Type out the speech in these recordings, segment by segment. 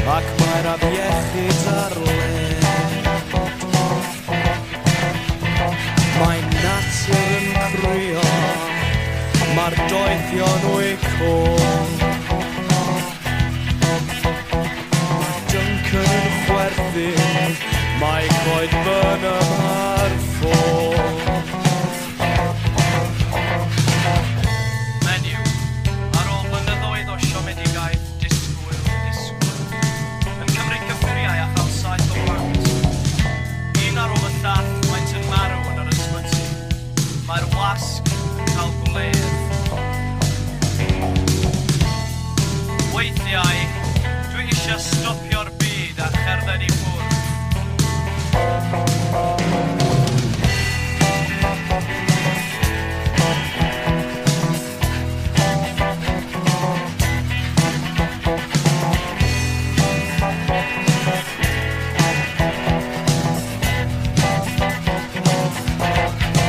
ac mae'r afiechyd ar led. Mae natur yn cryo, mae'r doethion o'i côl. Mae Duncan yn chwerthin, mae coed Burnham ar ffôl. Menyw, ar ôl blynyddoedd o siomedigaeth disgwyl. Yn cymryd cyffuriau a chawsaeth o blant. Un ar ôl y llall, maent yn marw yn yr ysbyty. Mae'r wasg yn cael gwledd. Weithiau, dwi eisiau stopio'r byd a cherdded i ffwrdd.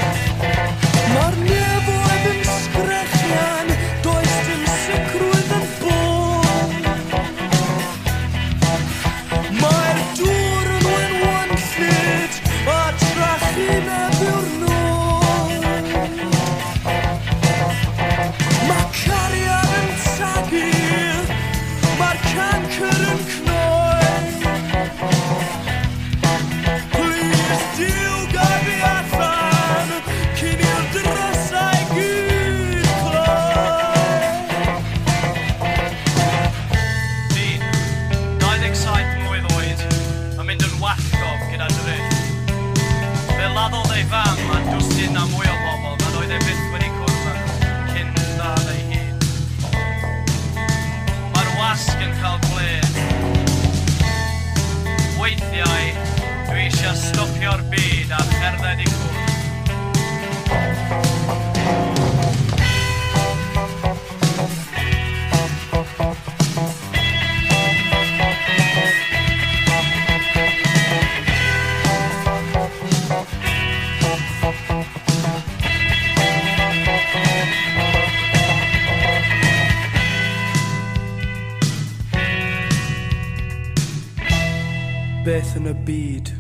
Mae'r nefoedd yn sgrechian, does dim sicrwydd yn bod. Mae'r dŵr yn wenwynllyd a trachu'n ebyr nôl. Mae cariad yn tagu, mae'r cancer yn cnoi. Please, Duw, gad fi allan cyn i'r drysau gyd cloi. Dyn, 27 mlwydd oed, yn mynd yn wallgof gyda drill. Fe laddodd ei fam a dwsin a mwy o bobl nad oedd ei byth wedi cwrdd cyn ddad ei hun. Mae'r wasg yn cael gwledd. Weithiau, dwi eisiau stopio'r byd a cherdded i ffwrdd. Beth yn y byd